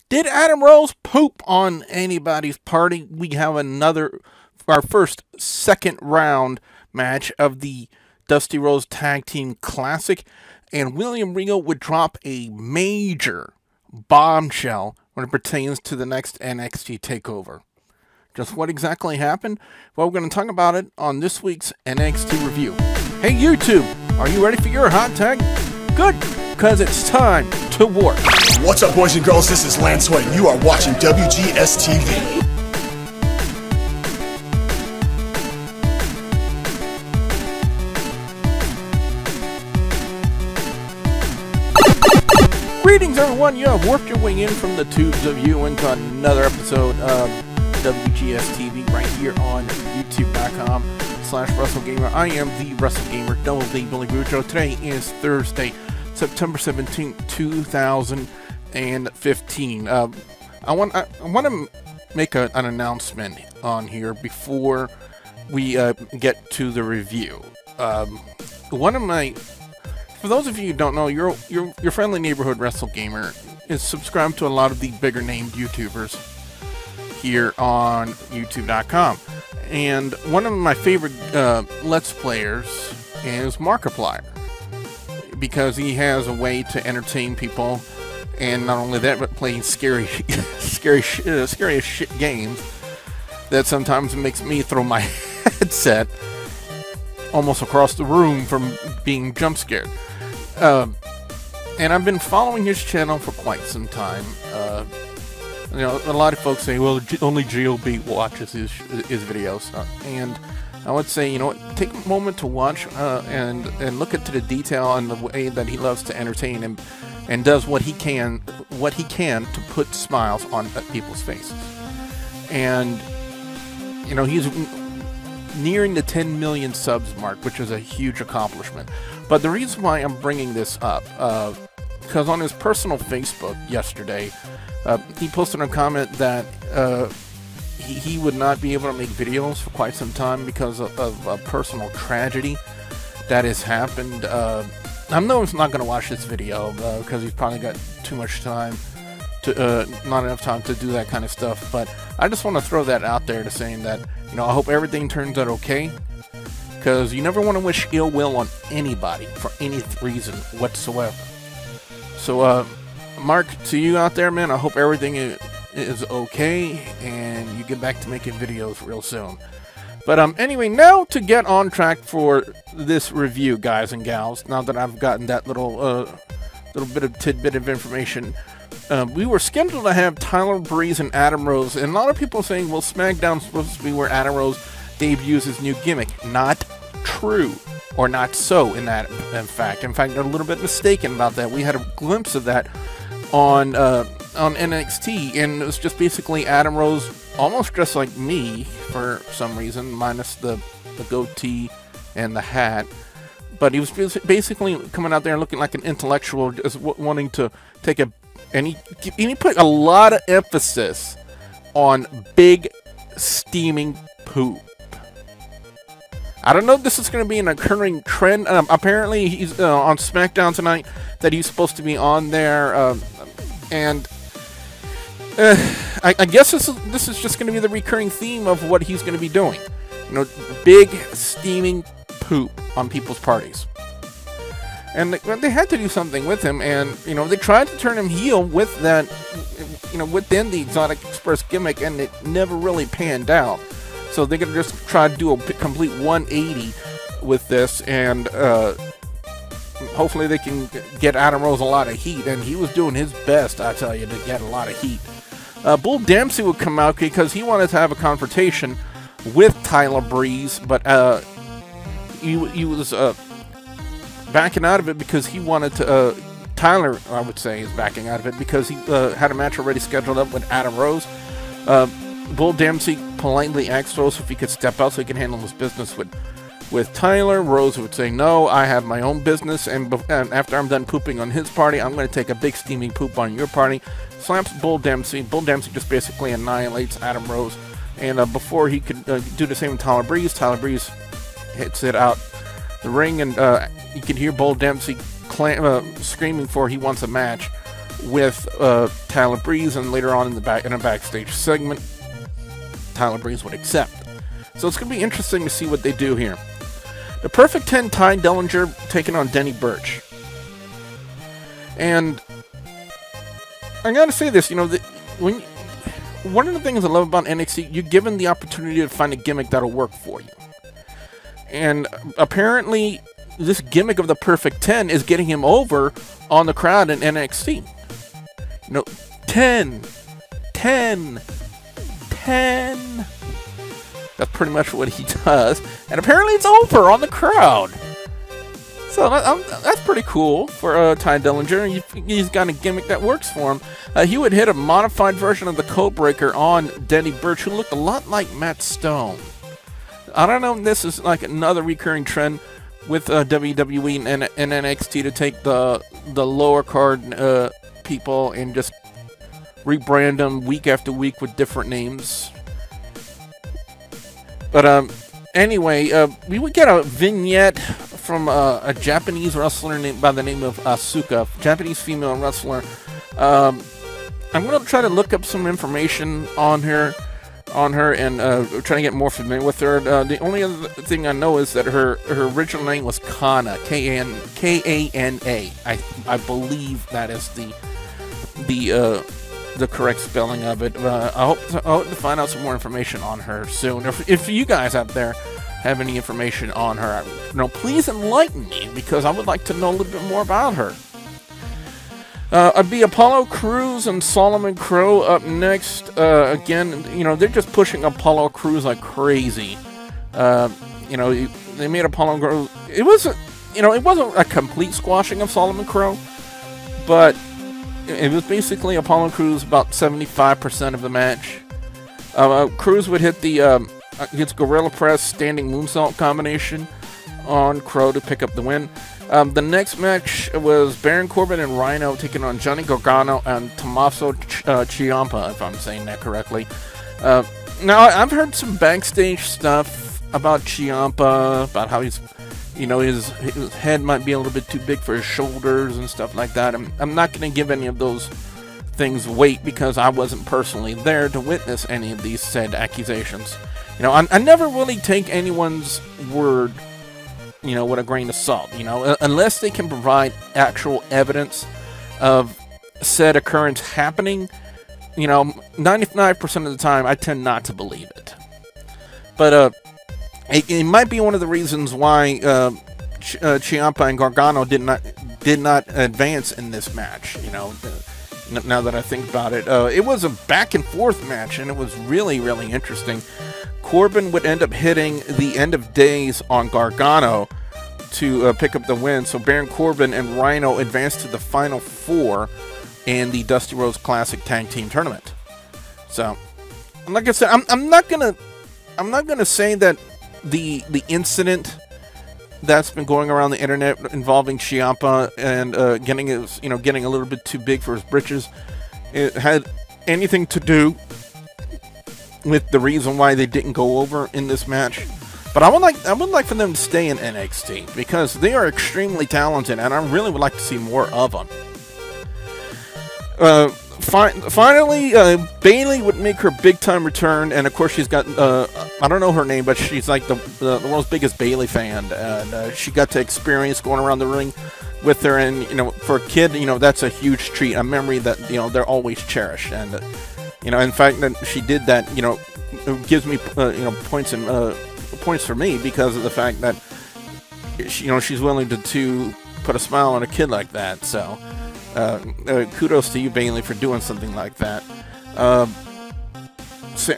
Did Adam Rose poop on anybody's party? We have our first second round match of the Dusty Rhodes Tag Team Classic, and William Regal would drop a major bombshell when it pertains to the next NXT takeover. Just what exactly happened? Well, we're going to talk about it on this week's NXT review. Hey YouTube, are you ready for your hot tag? Good, because it's time to work. What's up, boys and girls? This is Lance White, and you are watching WGS-TV. Greetings, everyone. You have worked your way in from the tubes of you into another episode of WGS-TV right here on YouTube.com/WrestleGamer. I am the WrestleGamer, Double D Billy Bujo. Today is Thursday, September 17th, 2015. I want to make an announcement on here before we get to the review. For those of you who don't know, your friendly neighborhood WrestleGamer is subscribed to a lot of the bigger named YouTubers here on YouTube.com. And one of my favorite Let's Players is Markiplier, because he has a way to entertain people, and not only that, but playing scary as shit games that sometimes makes me throw my headset almost across the room from being jump scared. And I've been following his channel for quite some time. You know, a lot of folks say, well, only GOB watches his videos. And I would say, you know what, take a moment to watch and look into the detail and the way that he loves to entertain and does what he can to put smiles on people's faces. And, you know, he's nearing the 10 million subs mark, which is a huge accomplishment. But the reason why I'm bringing this up, because on his personal Facebook yesterday, he posted a comment that he would not be able to make videos for quite some time because of a personal tragedy that has happened. I know he's not going to watch this video because he's probably got too much time, not enough time to do that kind of stuff. But I just want to throw that out there to saying that, you know, I hope everything turns out okay, because you never want to wish ill will on anybody for any reason whatsoever. So, Mark, to you out there, man, I hope everything is okay and you get back to making videos real soon. But anyway, now to get on track for this review, guys and gals. Now that I've gotten that little bit of tidbit of information, we were scheduled to have Tyler Breeze and Adam Rose, and a lot of people saying, well, SmackDown's supposed to be where Adam Rose debuts his new gimmick. Not true, or not so. In fact, they're a little bit mistaken about that. We had a glimpse of that on NXT, and it was just basically Adam Rose, almost dressed like me for some reason, minus the goatee and the hat. But he was basically coming out there looking like an intellectual, just wanting to take and he put a lot of emphasis on big steaming poop. I don't know if this is going to be an occurring trend. Apparently, he's on SmackDown tonight, that he's supposed to be on there, and I guess this is just going to be the recurring theme of what he's going to be doing. You know, big steaming poop on people's parties. And they had to do something with him, and, you know, they tried to turn him heel with that, you know, within the Exotic Express gimmick, and it never really panned out. So they're going to just try to do a complete 180 with this, and hopefully they can get Adam Rose a lot of heat. And he was doing his best, I tell you, to get a lot of heat. Bull Dempsey would come out because he wanted to have a confrontation with Tyler Breeze, but he was backing out of it because he wanted to. Tyler, I would say, is backing out of it because he had a match already scheduled up with Adam Rose. Bull Dempsey politely asked Rose if he could step out so he could handle his business with Tyler. Rose would say, no, I have my own business, and after I'm done pooping on his party, I'm going to take a big steaming poop on your party. Slaps Bull Dempsey. Bull Dempsey just basically annihilates Adam Rose, and before he could do the same with Tyler Breeze hits it out the ring, and you can hear Bull Dempsey screaming for he wants a match with Tyler Breeze, and later on in a backstage segment, Tyler Breeze would accept. So it's going to be interesting to see what they do here. The Perfect 10 Ty Dillinger taking on Denny Burch. And I gotta say this, you know, one of the things I love about NXT, you're given the opportunity to find a gimmick that'll work for you. And apparently, this gimmick of the Perfect 10 is getting him over on the crowd in NXT. You know, 10. That's pretty much what he does. And apparently it's over on the crowd. So that's pretty cool for Ty Dillinger. He's got a gimmick that works for him. He would hit a modified version of the Codebreaker on Denny Birch, who looked a lot like Matt Stone. I don't know if this is like another recurring trend with WWE and NXT to take the lower card people and just rebrand them week after week with different names. But anyway, we would get a vignette from a Japanese wrestler by the name of Asuka, Japanese female wrestler. I'm going to try to look up some information on her and try to get more familiar with her. The only other thing I know is that her original name was Kana, K-A-N-A. I believe that is the correct spelling of it. I hope to find out some more information on her soon. If you guys out there have any information on her, please enlighten me, because I would like to know a little bit more about her. I'd be Apollo Crews and Solomon Crow up next. Again, they're just pushing Apollo Crews like crazy. They made Apollo Crews. It wasn't a complete squashing of Solomon Crow, but it was basically Apollo Crews about 75% of the match. Crews would hit his Gorilla Press standing moonsault combination on Crow to pick up the win. The next match was Baron Corbin and Rhyno taking on Johnny Gargano and Tommaso Ciampa, if I'm saying that correctly. Now, I've heard some backstage stuff about Ciampa, about how he's, his head might be a little bit too big for his shoulders and stuff like that. I'm not going to give any of those things weight, because I wasn't personally there to witness any of these said accusations. I never really take anyone's word, with a grain of salt, unless they can provide actual evidence of said occurrence happening. 99% of the time, I tend not to believe it. But it might be one of the reasons why Ciampa and Gargano did not advance in this match. Now that I think about it, it was a back and forth match, and it was really, really interesting. Corbin would end up hitting the End of Days on Gargano to pick up the win. So Baron Corbin and Rhyno advanced to the Final Four in the Dusty Rhodes Classic Tag Team Tournament. So, like I said, I'm not gonna say that the incident that's been going around the internet involving Ciampa and getting a little bit too big for his britches, it had anything to do with the reason why they didn't go over in this match. But I would like for them to stay in NXT, because they are extremely talented, and I really would like to see more of them. Finally, Bayley would make her big-time return, and of course she's got, I don't know her name, but she's like the world's biggest Bayley fan, and she got to experience going around the ring with her, and, for a kid, that's a huge treat, a memory that, they're always cherished, and, in fact, that she did that, it gives me, points for me, because of the fact that, she's willing to put a smile on a kid like that, so... kudos to you, Bayley, for doing something like that.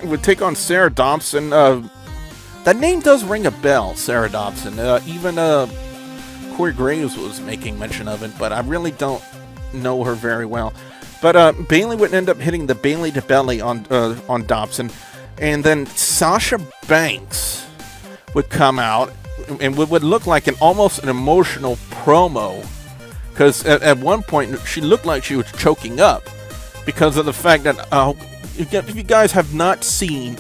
Would take on Sarah Dobson. That name does ring a bell, Sarah Dobson. Even Corey Graves was making mention of it, but I really don't know her very well. But Bayley would end up hitting the Bayley to belly on Dobson, and then Sasha Banks would come out and would look like almost an emotional promo. Because at one point, she looked like she was choking up because of the fact that, if you guys have not seen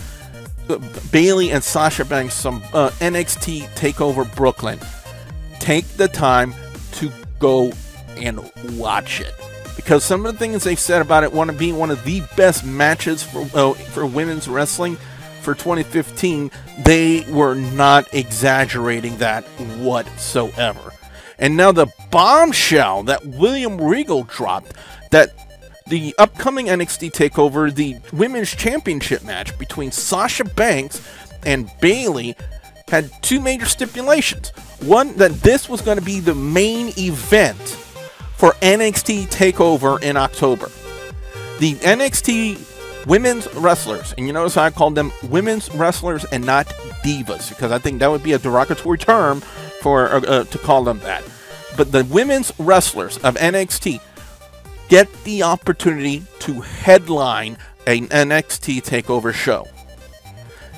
Bayley and Sasha Banks, some NXT TakeOver Brooklyn, take the time to go and watch it. because some of the things they said about it want to be one of the best matches for women's wrestling for 2015. They were not exaggerating that whatsoever. And now the bombshell that William Regal dropped, that the upcoming NXT TakeOver, the Women's Championship match between Sasha Banks and Bayley, had two major stipulations. One, that this was going to be the main event for NXT TakeOver in October. The NXT women's wrestlers, and you notice how I called them women's wrestlers and not divas, because I think that would be a derogatory term for to call them that. But the women's wrestlers of NXT get the opportunity to headline an NXT TakeOver show.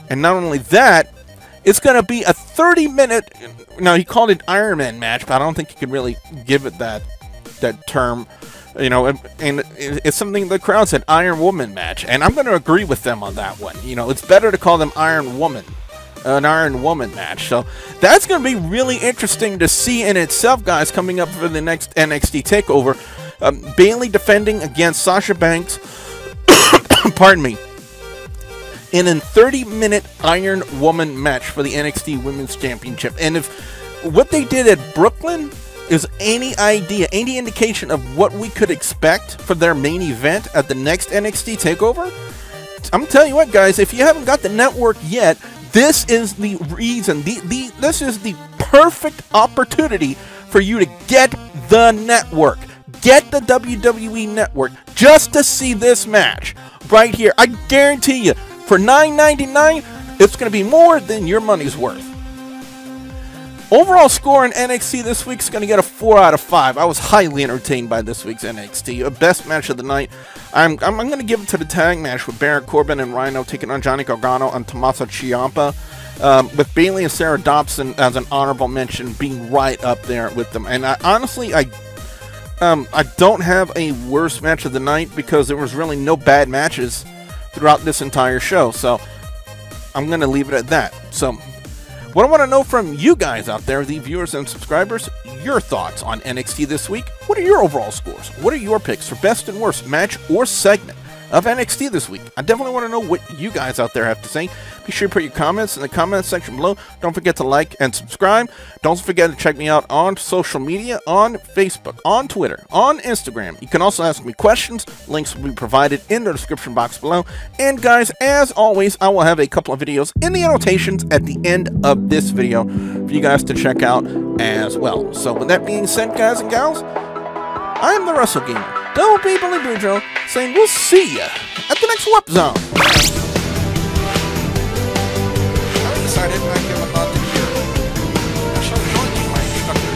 And not only that, it's going to be a 30-minute, now he called it Iron Man match, but I don't think you could really give it that term, you know, and it's something the crowd said, Iron Woman match, and I'm going to agree with them on that one. You know, it's better to call them Iron Woman, an Iron Woman match. So that's going to be really interesting to see in itself, guys, coming up for the next NXT TakeOver. Bayley defending against Sasha Banks, pardon me, in a 30-minute Iron Woman match for the NXT Women's Championship. And if what they did at Brooklyn is any idea, any indication of what we could expect for their main event at the next NXT TakeOver, I'm telling you what, guys, if you haven't got the network yet, this is the reason, this is the perfect opportunity for you to get the network. Get the WWE Network just to see this match right here. I guarantee you, for $9.99, it's going to be more than your money's worth. Overall score in NXT this week is going to get a 4 out of 5. I was highly entertained by this week's NXT. Best match of the night, I'm going to give it to the tag match with Baron Corbin and Rhyno taking on Johnny Gargano and Tommaso Ciampa. With Bayley and Sarah Dobson as an honorable mention, being right up there with them. And honestly, I don't have a worse match of the night because there was really no bad matches throughout this entire show. So I'm going to leave it at that. So what I want to know from you guys out there, the viewers and subscribers, your thoughts on NXT this week. What are your overall scores? What are your picks for best and worst match or segment of NXT this week? I definitely want to know what you guys out there have to say. Be sure to put your comments in the comments section below. Don't forget to like and subscribe. Don't forget to check me out on social media, on Facebook, on Twitter, on Instagram. You can also ask me questions. Links will be provided in the description box below. And guys, as always, I will have a couple of videos in the annotations at the end of this video for you guys to check out as well. So with that being said, guys and gals, I am the Wrestle Gamer, Double B Billy Bujo, saying we'll see ya at the next Warp Zone. I decided I give a thought to you. I shall join you, my instructor.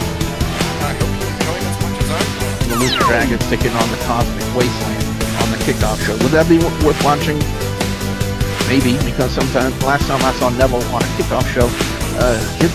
I hope you enjoy it as much as I do. The Lucha Dragons taking on the Cosmic Wasteland on the kickoff show. Would that be worth watching? Maybe, because sometimes last time I saw Neville on a kickoff show, his